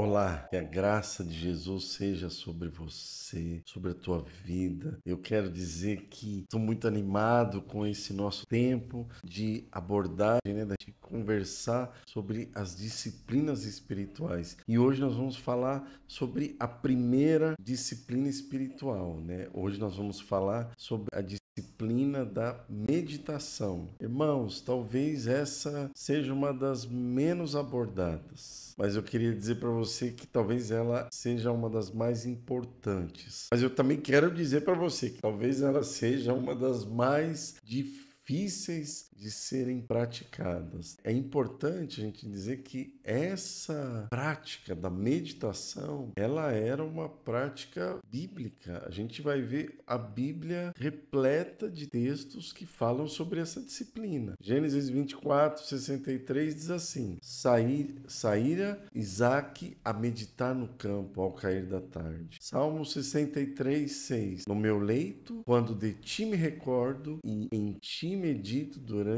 Olá, que a graça de Jesus seja sobre você, sobre a tua vida. Eu quero dizer que estou muito animado com esse nosso tempo de abordagem, de conversar sobre as disciplinas espirituais. E hoje nós vamos falar sobre a primeira disciplina espiritual, Hoje nós vamos falar sobre a disciplina da meditação. Irmãos, talvez essa seja uma das menos abordadas, mas eu queria dizer para você que talvez ela seja uma das mais importantes. Mas eu também quero dizer para você que talvez ela seja uma das mais difíceis de serem praticadas. É importante a gente dizer que essa prática da meditação, ela era uma prática bíblica. A gente vai ver a Bíblia repleta de textos que falam sobre essa disciplina. Gênesis 24:63 diz assim: Saíra Isaque a meditar no campo ao cair da tarde. Salmo 63:6: No meu leito, quando de ti me recordo, e em ti medito durante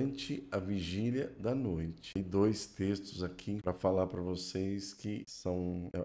a vigília da noite. E dois textos aqui para falar para vocês que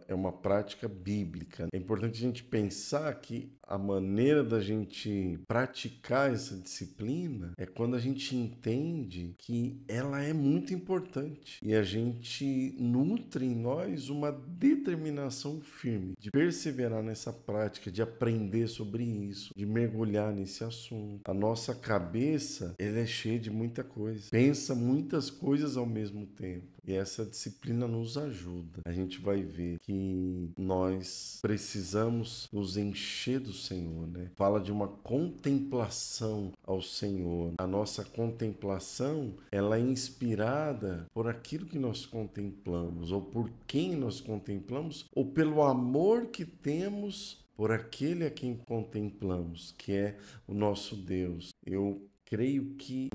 é uma prática bíblica. É importante a gente pensar que a maneira da gente praticar essa disciplina é quando a gente entende que ela é muito importante e a gente nutre em nós uma determinação firme de perseverar nessa prática, de aprender sobre isso, de mergulhar nesse assunto. A nossa cabeça, ela é cheia de muita coisa, pensa muitas coisas ao mesmo tempo, e essa disciplina nos ajuda. A gente vai ver que nós precisamos nos encher do Senhor, Fala de uma contemplação ao Senhor. A nossa contemplação, ela é inspirada por aquilo que nós contemplamos, ou por quem nós contemplamos, ou pelo amor que temos por aquele a quem contemplamos, que é o nosso Deus. Eu creio que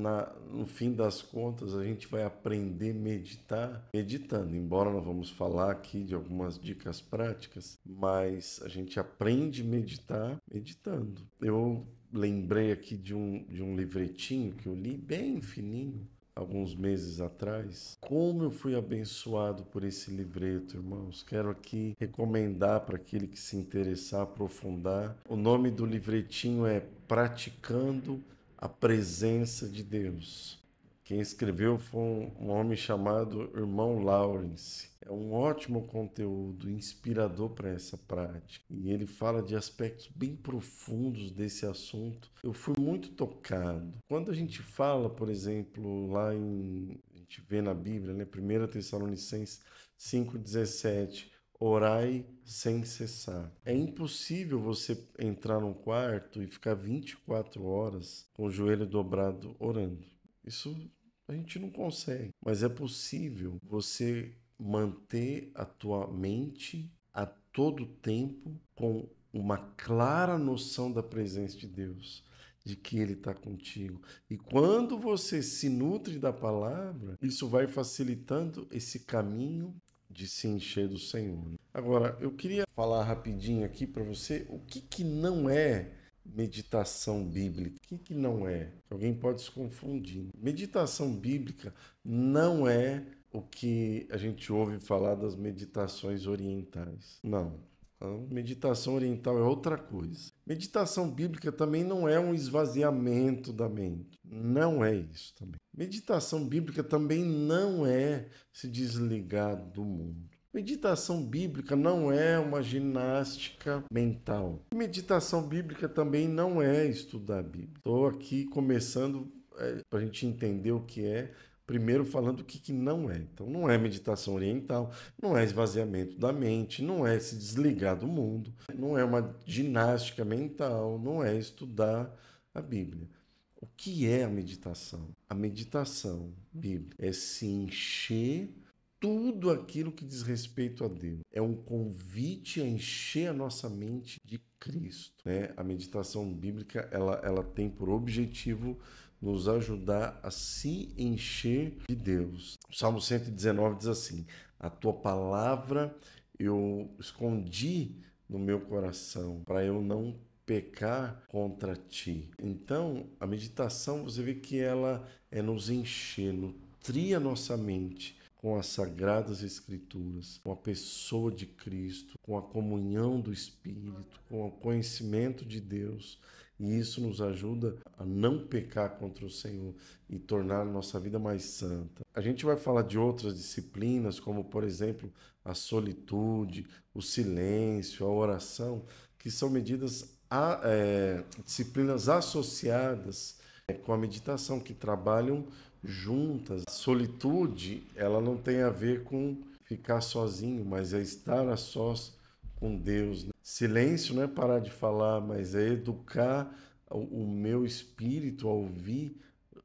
no fim das contas a gente vai aprender a meditar meditando, embora nós vamos falar aqui de algumas dicas práticas, mas a gente aprende a meditar meditando. Eu lembrei aqui de um livretinho que eu li bem fininho alguns meses atrás. Como eu fui abençoado por esse livreto, irmãos. Quero aqui recomendar para aquele que se interessar, aprofundar. O nome do livretinho é Praticando a Presença de Deus. Quem escreveu foi um homem chamado Irmão Lawrence. É um ótimo conteúdo, inspirador para essa prática. E ele fala de aspectos bem profundos desse assunto. Eu fui muito tocado. Quando a gente fala, por exemplo, a gente vê na Bíblia, 1 Tessalonicenses 5:17, orai sem cessar. É impossível você entrar num quarto e ficar 24 horas com o joelho dobrado orando. Isso a gente não consegue, mas é possível você manter a tua mente a todo tempo com uma clara noção da presença de Deus, de que Ele está contigo. E quando você se nutre da palavra, isso vai facilitando esse caminho de se encher do Senhor. Agora, eu queria falar rapidinho aqui para você o que não é meditação bíblica. O que não é? Alguém pode se confundir. Meditação bíblica não é o que a gente ouve falar das meditações orientais. Não. A meditação oriental é outra coisa. Meditação bíblica também não é um esvaziamento da mente. Não é isso também. Meditação bíblica também não é se desligar do mundo. Meditação bíblica não é uma ginástica mental. Meditação bíblica também não é estudar a Bíblia. Estou aqui começando para a gente entender o que é, primeiro falando o que não é. Então não é meditação oriental, não é esvaziamento da mente, não é se desligar do mundo, não é uma ginástica mental, não é estudar a Bíblia. O que é a meditação? A meditação bíblica é se encher tudo aquilo que diz respeito a Deus. É um convite a encher a nossa mente de Cristo. A meditação bíblica ela tem por objetivo nos ajudar a se encher de Deus. O Salmo 119 diz assim: a tua palavra eu escondi no meu coração para eu não pecar contra ti. Então, a meditação, você vê que ela é nos encher, nutrir a nossa mente com as Sagradas Escrituras, com a pessoa de Cristo, com a comunhão do Espírito, com o conhecimento de Deus. E isso nos ajuda a não pecar contra o Senhor e tornar a nossa vida mais santa. A gente vai falar de outras disciplinas, como, por exemplo, a solitude, o silêncio, a oração, que são disciplinas associadas com a meditação, que trabalham juntas. A solitude, ela não tem a ver com ficar sozinho, mas é estar a sós com Deus. Silêncio não é parar de falar, mas é educar o meu espírito a ouvir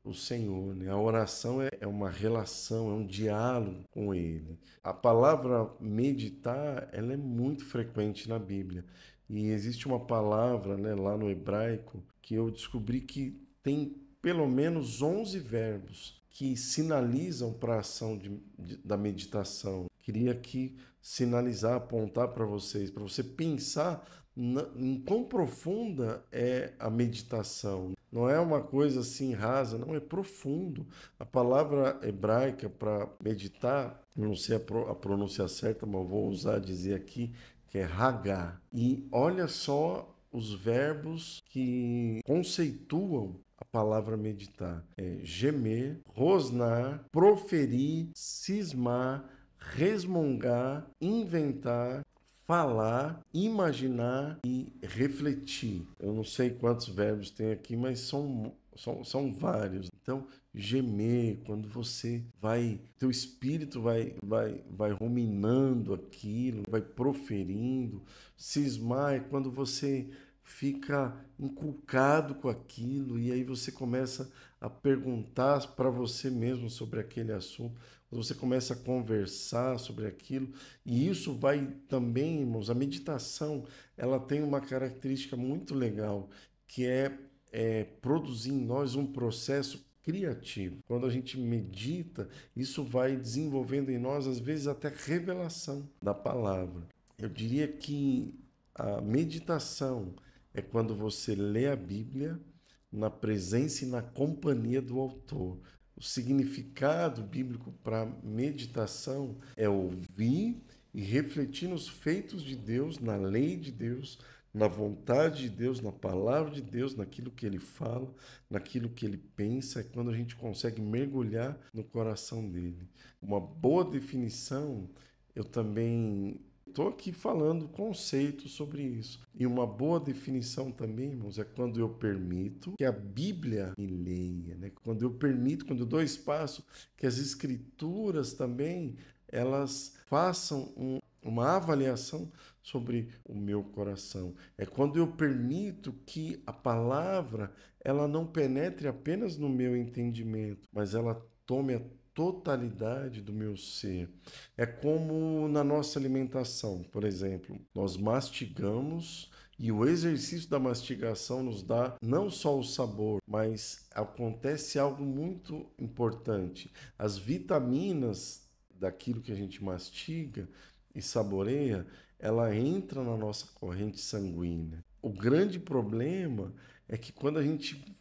o Senhor, né? A oração é uma relação, é um diálogo com Ele. A palavra meditar, ela é muito frequente na Bíblia. E existe uma palavra, né, lá no hebraico, que eu descobri que tem pelo menos 11 verbos que sinalizam para a ação da meditação. Queria aqui sinalizar, apontar para você pensar em quão profunda é a meditação. Não é uma coisa assim rasa, não, é profundo. A palavra hebraica para meditar, não sei a pronúncia certa, mas vou usar dizer aqui, que é hagá. E olha só os verbos que conceituam a palavra meditar. É gemer, rosnar, proferir, cismar, resmungar, inventar, falar, imaginar e refletir. Eu não sei quantos verbos tem aqui, mas são vários. Então, gemer, quando teu espírito vai ruminando aquilo, vai proferindo. Cismar é quando você fica inculcado com aquilo e aí você começa a perguntar para você mesmo sobre aquele assunto, você começa a conversar sobre aquilo, e isso vai também, irmãos, a meditação, ela tem uma característica muito legal, que é produzir em nós um processo criativo. Quando a gente medita, isso vai desenvolvendo em nós, às vezes, até revelação da palavra. Eu diria que a meditação é quando você lê a Bíblia na presença e na companhia do autor. O significado bíblico para meditação é ouvir e refletir nos feitos de Deus, na lei de Deus, na vontade de Deus, na palavra de Deus, naquilo que ele fala, naquilo que ele pensa, é quando a gente consegue mergulhar no coração dele. Uma boa definição, eu também estou aqui falando conceitos sobre isso. E uma boa definição também, irmãos, é quando eu permito que a Bíblia me leia, né? Quando eu dou espaço que as Escrituras também, elas façam uma avaliação sobre o meu coração. É quando eu permito que a palavra, ela não penetre apenas no meu entendimento, mas ela tome a totalidade do meu ser. É como na nossa alimentação, por exemplo, nós mastigamos e o exercício da mastigação nos dá não só o sabor, mas acontece algo muito importante. As vitaminas daquilo que a gente mastiga e saboreia, ela entra na nossa corrente sanguínea. O grande problema é que quando a gente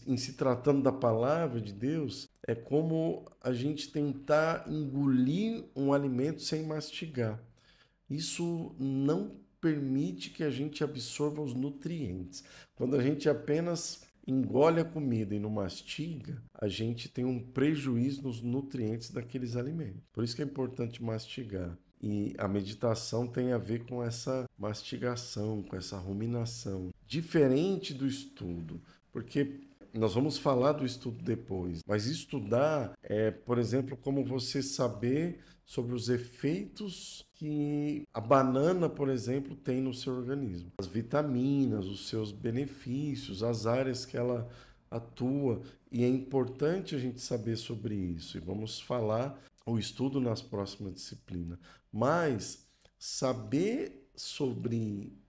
em se tratando da palavra de Deus, é como a gente tentar engolir um alimento sem mastigar. Isso não permite que a gente absorva os nutrientes. Quando a gente apenas engole a comida e não mastiga, a gente tem um prejuízo nos nutrientes daqueles alimentos. Por isso que é importante mastigar. E a meditação tem a ver com essa mastigação, com essa ruminação. Diferente do estudo, porque nós vamos falar do estudo depois, mas estudar é, por exemplo, como você saber sobre os efeitos que a banana, por exemplo, tem no seu organismo. As vitaminas, os seus benefícios, as áreas que ela atua. E é importante a gente saber sobre isso. E vamos falar o estudo nas próximas disciplinas. Mas saber sobre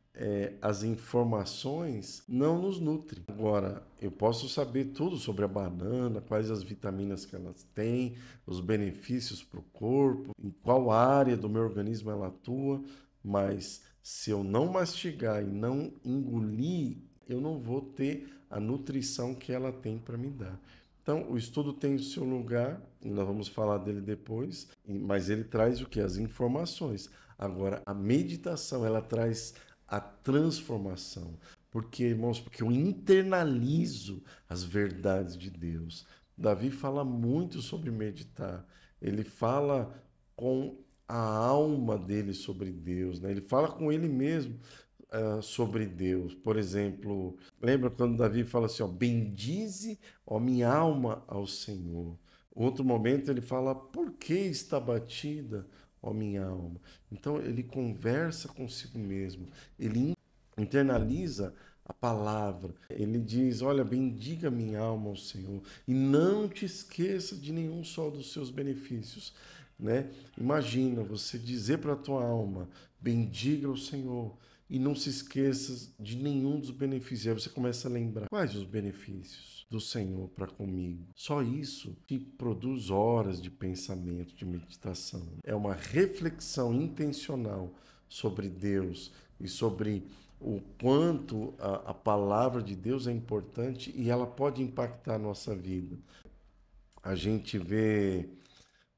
as informações não nos nutre. Agora, eu posso saber tudo sobre a banana, quais as vitaminas que elas têm, os benefícios para o corpo, em qual área do meu organismo ela atua, mas se eu não mastigar e não engolir, eu não vou ter a nutrição que ela tem para me dar. Então, o estudo tem o seu lugar, e nós vamos falar dele depois, mas ele traz o que? As informações. Agora, a meditação, ela traz a transformação. Porque, irmãos, porque eu internalizo as verdades de Deus. Davi fala muito sobre meditar. Ele fala com a alma dele sobre Deus, né? Ele fala com ele mesmo sobre Deus. Por exemplo, lembra quando Davi fala assim, ó, bendize, ó minha alma ao Senhor. Outro momento ele fala, por que está batida, ó minha alma? Então ele conversa consigo mesmo, ele internaliza a palavra. Ele diz, olha, bendiga minha alma ao Senhor e não te esqueça de nenhum só dos seus benefícios, né? Imagina você dizer para a tua alma, bendiga o Senhor e não se esqueça de nenhum dos benefícios. Aí você começa a lembrar quais os benefícios do Senhor para comigo. Só isso te produz horas de pensamento, de meditação. É uma reflexão intencional sobre Deus e sobre o quanto a palavra de Deus é importante e ela pode impactar a nossa vida. A gente vê,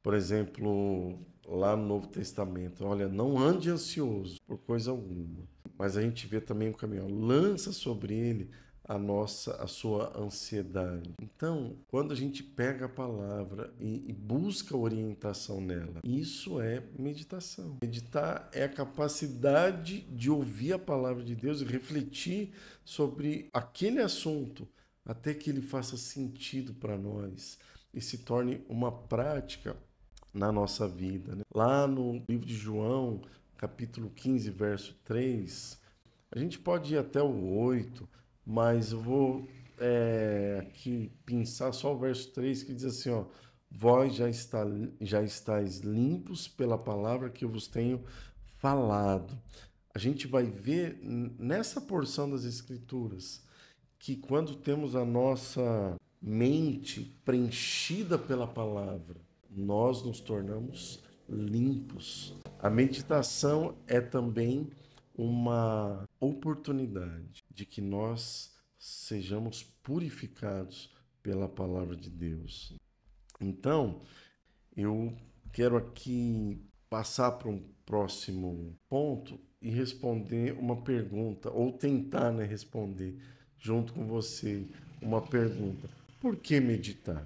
por exemplo, lá no Novo Testamento, olha, não ande ansioso por coisa alguma. Mas a gente vê também o caminho, lança sobre ele a sua ansiedade. Então, quando a gente pega a palavra e busca orientação nela, isso é meditação. Meditar é a capacidade de ouvir a palavra de Deus e refletir sobre aquele assunto até que ele faça sentido para nós e se torne uma prática na nossa vida, né? Lá no livro de João, capítulo 15, verso 3, a gente pode ir até o 8, mas eu vou aqui pensar só o verso 3 que diz assim, ó, vós já estáis limpos pela palavra que eu vos tenho falado. A gente vai ver nessa porção das Escrituras que quando temos a nossa mente preenchida pela palavra, nós nos tornamos limpos. A meditação é também uma oportunidade de que nós sejamos purificados pela palavra de Deus. Então, eu quero aqui passar para um próximo ponto e responder uma pergunta, ou tentar, né, responder junto com você uma pergunta. Por que meditar?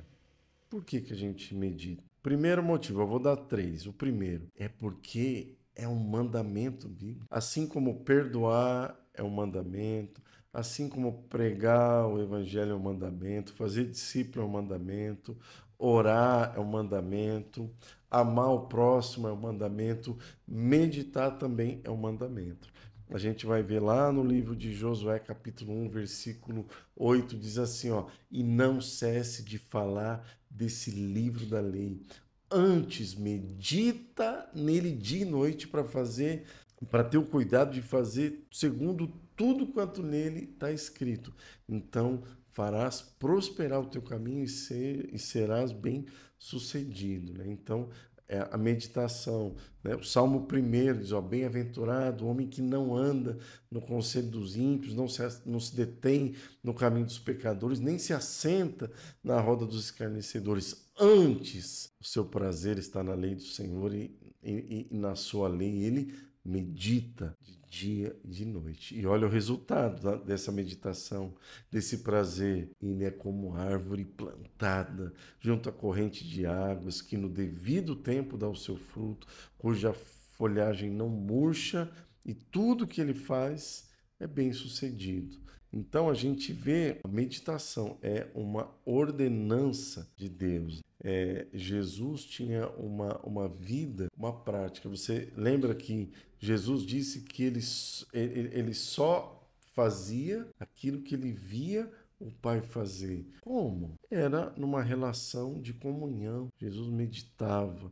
Por que a gente medita? Primeiro motivo, eu vou dar três. O primeiro é porque é um mandamento bíblico. Assim como perdoar é um mandamento, assim como pregar o evangelho é um mandamento, fazer discípulo é um mandamento, orar é um mandamento, amar o próximo é um mandamento, meditar também é um mandamento. A gente vai ver lá no livro de Josué, capítulo 1, versículo 8, diz assim, ó, e não cesse de falar desse livro da lei. Antes, medita nele dia e noite para ter o cuidado de fazer segundo tudo quanto nele está escrito. Então, farás prosperar o teu caminho e serás bem sucedido, né? Então, a meditação, né? O Salmo 1 diz, ó, bem-aventurado o homem que não anda no conselho dos ímpios, não se detém no caminho dos pecadores, nem se assenta na roda dos escarnecedores. Antes, o seu prazer está na lei do Senhor e na sua lei ele medita de dia e de noite. E olha o resultado dessa meditação, desse prazer. Ele é como árvore plantada junto à corrente de águas, que no devido tempo dá o seu fruto, cuja folhagem não murcha, e tudo que ele faz é bem sucedido. Então a gente vê a meditação é uma ordenança de Deus. Jesus tinha uma vida, uma prática. Você lembra que Jesus disse que ele só fazia aquilo que ele via o Pai fazer. Como? Era numa relação de comunhão. Jesus meditava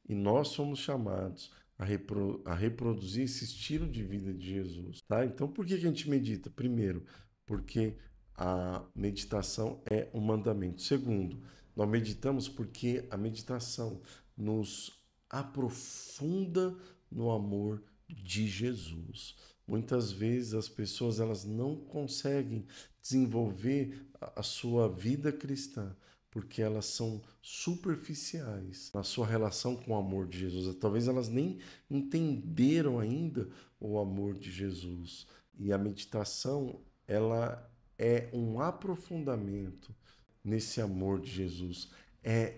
e nós somos chamados a reproduzir esse estilo de vida de Jesus, tá? Então, por que a gente medita? Primeiro, porque a meditação é um mandamento. Segundo, nós meditamos porque a meditação nos aprofunda no amor de Jesus. Muitas vezes as pessoas elas não conseguem desenvolver a sua vida cristã porque elas são superficiais na sua relação com o amor de Jesus. Talvez elas nem entenderam ainda o amor de Jesus. E a meditação, ela é um aprofundamento nesse amor de Jesus.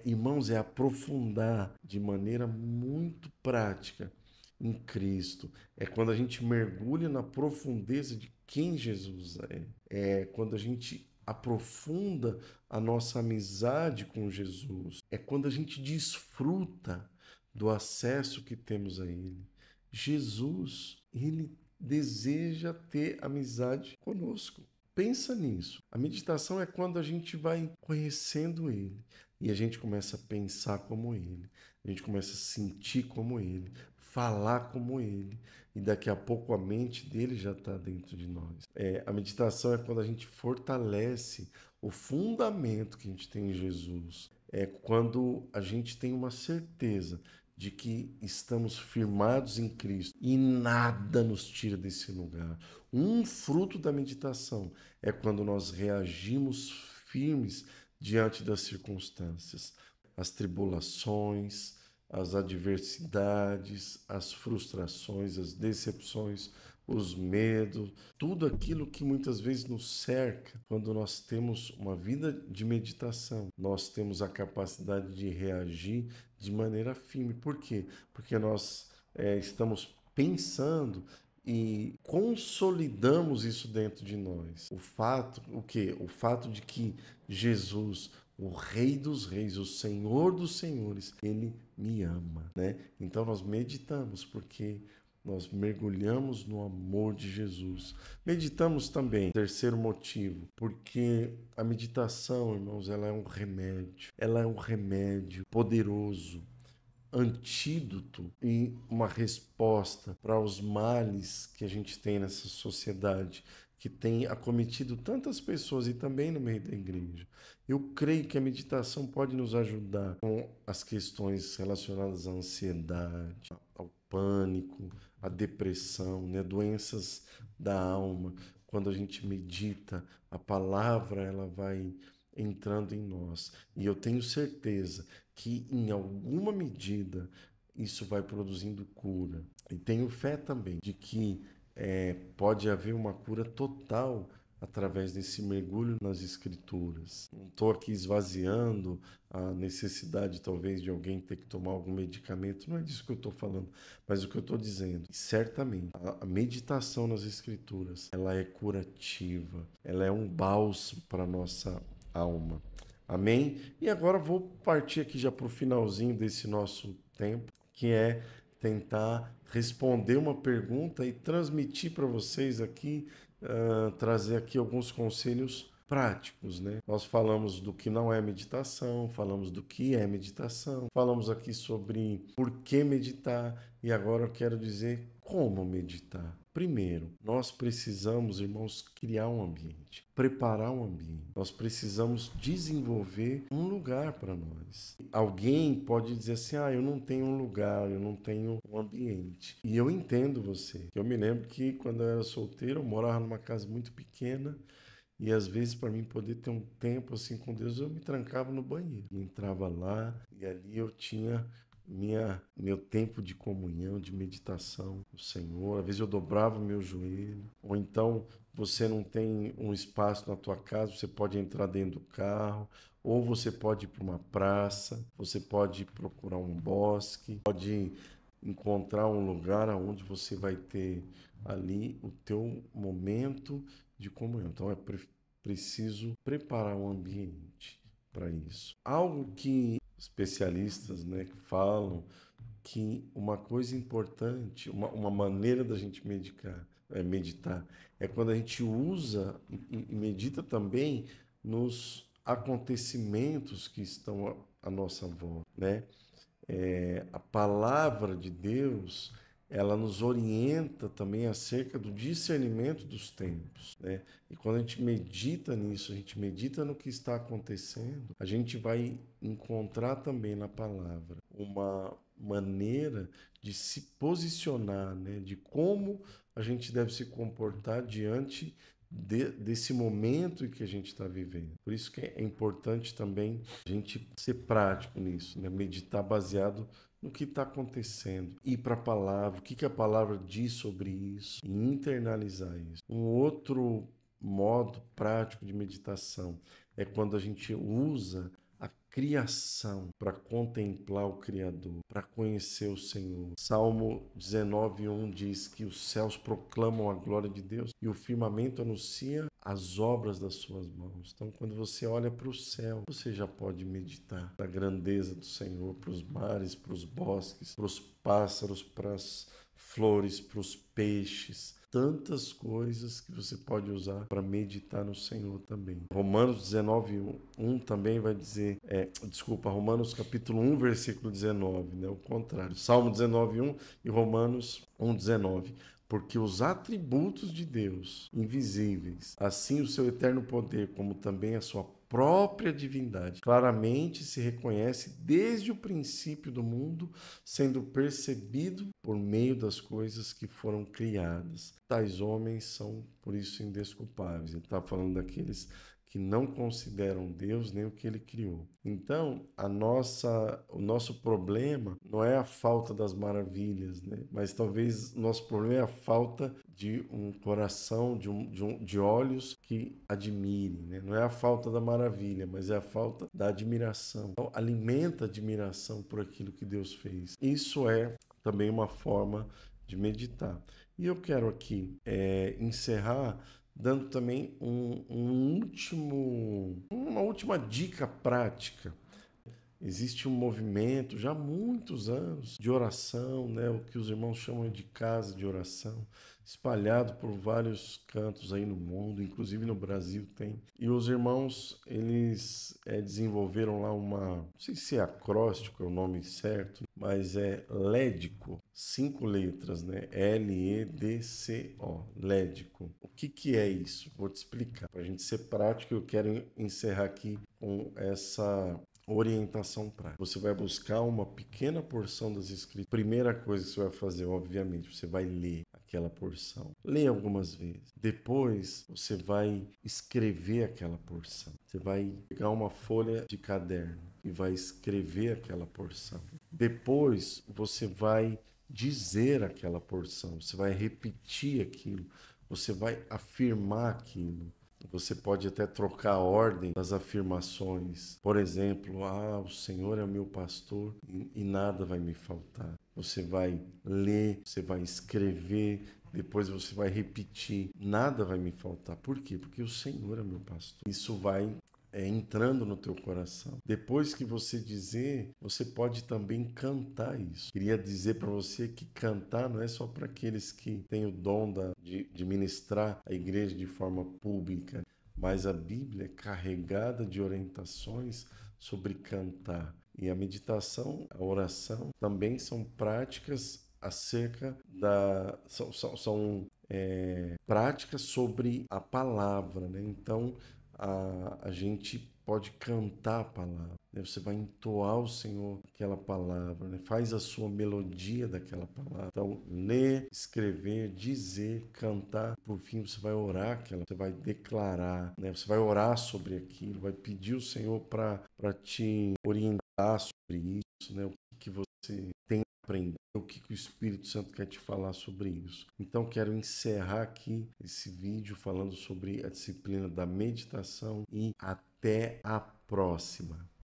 Irmãos, é aprofundar de maneira muito prática em Cristo. É quando a gente mergulha na profundeza de quem Jesus é. É quando a gente aprofunda a nossa amizade com Jesus. É quando a gente desfruta do acesso que temos a Ele. Jesus, Ele deseja ter amizade conosco. Pensa nisso. A meditação é quando a gente vai conhecendo Ele e a gente começa a pensar como Ele, a gente começa a sentir como Ele, falar como Ele, e daqui a pouco a mente dele já está dentro de nós. A meditação é quando a gente fortalece o fundamento que a gente tem em Jesus. É quando a gente tem uma certeza de que estamos firmados em Cristo e nada nos tira desse lugar. Um fruto da meditação é quando nós reagimos firmes diante das circunstâncias, as tribulações, as adversidades, as frustrações, as decepções, os medos, tudo aquilo que muitas vezes nos cerca. Quando nós temos uma vida de meditação, nós temos a capacidade de reagir de maneira firme. Por quê? Porque nós estamos pensando e consolidamos isso dentro de nós. O quê? O fato de que Jesus, o Rei dos Reis, o Senhor dos Senhores, Ele me ama, né? Então nós meditamos porque nós mergulhamos no amor de Jesus. Meditamos também, terceiro motivo, porque a meditação, irmãos, ela é um remédio. Ela é um remédio poderoso, antídoto e uma resposta para os males que a gente tem nessa sociedade, que tem acometido tantas pessoas e também no meio da igreja. Eu creio que a meditação pode nos ajudar com as questões relacionadas à ansiedade, ao pânico, à depressão, né? Doenças da alma. Quando a gente medita, a palavra ela vai entrando em nós. E eu tenho certeza que em alguma medida isso vai produzindo cura. E tenho fé também de que pode haver uma cura total através desse mergulho nas Escrituras. Não estou aqui esvaziando a necessidade, talvez, de alguém ter que tomar algum medicamento. Não é disso que eu estou falando. Mas o que eu estou dizendo, certamente, a meditação nas Escrituras, ela é curativa. Ela é um bálsamo para a nossa alma. Amém? E agora vou partir aqui já para o finalzinho desse nosso tempo, que é tentar responder uma pergunta e transmitir para vocês aqui, trazer aqui alguns conselhos práticos, né? Nós falamos do que não é meditação, falamos do que é meditação, falamos aqui sobre por que meditar e agora eu quero dizer como meditar. Primeiro, nós precisamos, irmãos, criar um ambiente, preparar um ambiente. Nós precisamos desenvolver um lugar para nós. Alguém pode dizer assim, eu não tenho um lugar, eu não tenho um ambiente. E eu entendo você. Eu me lembro que quando eu era solteiro, eu morava numa casa muito pequena e às vezes para mim poder ter um tempo assim com Deus, eu me trancava no banheiro. E entrava lá e ali eu tinha meu tempo de comunhão, de meditação com o Senhor. Às vezes eu dobrava o meu joelho. Ou então você não tem um espaço na tua casa, você pode entrar dentro do carro, ou você pode ir para uma praça, você pode procurar um bosque, pode encontrar um lugar onde você vai ter ali o teu momento de comunhão. Então é preciso preparar um ambiente para isso. Algo que especialistas, né, que falam que uma coisa importante, uma maneira da gente meditar é quando a gente usa e medita também nos acontecimentos que estão à nossa volta, né? A palavra de Deus, ela nos orienta também acerca do discernimento dos tempos, né? E quando a gente medita nisso, a gente medita no que está acontecendo, a gente vai encontrar também na palavra uma maneira de se posicionar, né? De como a gente deve se comportar diante desse momento que a gente está vivendo. Por isso que é importante também a gente ser prático nisso, né? Meditar baseado no que está acontecendo, ir para a palavra, o que a palavra diz sobre isso, e internalizar isso. Um outro modo prático de meditação é quando a gente usa a criação para contemplar o Criador, para conhecer o Senhor. Salmo 19:1 diz que os céus proclamam a glória de Deus e o firmamento anuncia as obras das suas mãos. Então, quando você olha para o céu, você já pode meditar a grandeza do Senhor, para os mares, para os bosques, para os pássaros, para as flores, para os peixes. Tantas coisas que você pode usar para meditar no Senhor também. Romanos 19:1 também vai dizer, Romanos capítulo 1, versículo 19, né? O contrário. Salmo 19:1 e Romanos 1:19. Porque os atributos de Deus, invisíveis, assim o seu eterno poder, como também a sua própria divindade, claramente se reconhece desde o princípio do mundo, sendo percebido por meio das coisas que foram criadas. Tais homens são, por isso, indesculpáveis. Ele está falando daqueles que não consideram Deus nem o que ele criou. Então, o nosso problema não é a falta das maravilhas, né? Mas talvez o nosso problema é a falta de um coração, de olhos que admirem, né? Não é a falta da maravilha, mas é a falta da admiração. Então, alimenta a admiração por aquilo que Deus fez. Isso é também uma forma de meditar. E eu quero aqui encerrar dando também uma última dica prática. Existe um movimento já há muitos anos de oração, né? O que os irmãos chamam de casa de oração, espalhado por vários cantos aí no mundo, inclusive no Brasil tem. E os irmãos, eles desenvolveram lá não sei se é acróstico, é o nome certo, mas é Lédico, 5 letras, né? L-E-D-C-O, Lédico. O que é isso? Vou te explicar. Para a gente ser prático, eu quero encerrar aqui com essa orientação prática. Você vai buscar uma pequena porção das escrituras. Primeira coisa que você vai fazer, obviamente, você vai ler aquela porção. Lê algumas vezes. Depois, você vai escrever aquela porção. Você vai pegar uma folha de caderno e vai escrever aquela porção. Depois, você vai dizer aquela porção. Você vai repetir aquilo. Você vai afirmar aquilo. Você pode até trocar a ordem das afirmações. Por exemplo, o Senhor é o meu pastor e nada vai me faltar. Você vai ler, você vai escrever, depois você vai repetir. Nada vai me faltar. Por quê? Porque o Senhor é meu pastor. Isso vai entrando no teu coração. Depois que você dizer, você pode também cantar isso. Queria dizer para você que cantar não é só para aqueles que têm o dom de ministrar a igreja de forma pública, mas a Bíblia é carregada de orientações sobre cantar. E a meditação, a oração, também são práticas acerca são práticas sobre a palavra, né? Então, a gente pode cantar a palavra, né? Você vai entoar ao Senhor aquela palavra, né? Faz a sua melodia daquela palavra. Então, ler, escrever, dizer, cantar, por fim você vai orar você vai declarar, né? Você vai orar sobre aquilo, vai pedir ao Senhor para te orientar sobre isso, né? O que você tem aprender o que o Espírito Santo quer te falar sobre isso. Então, quero encerrar aqui esse vídeo falando sobre a disciplina da meditação e até a próxima.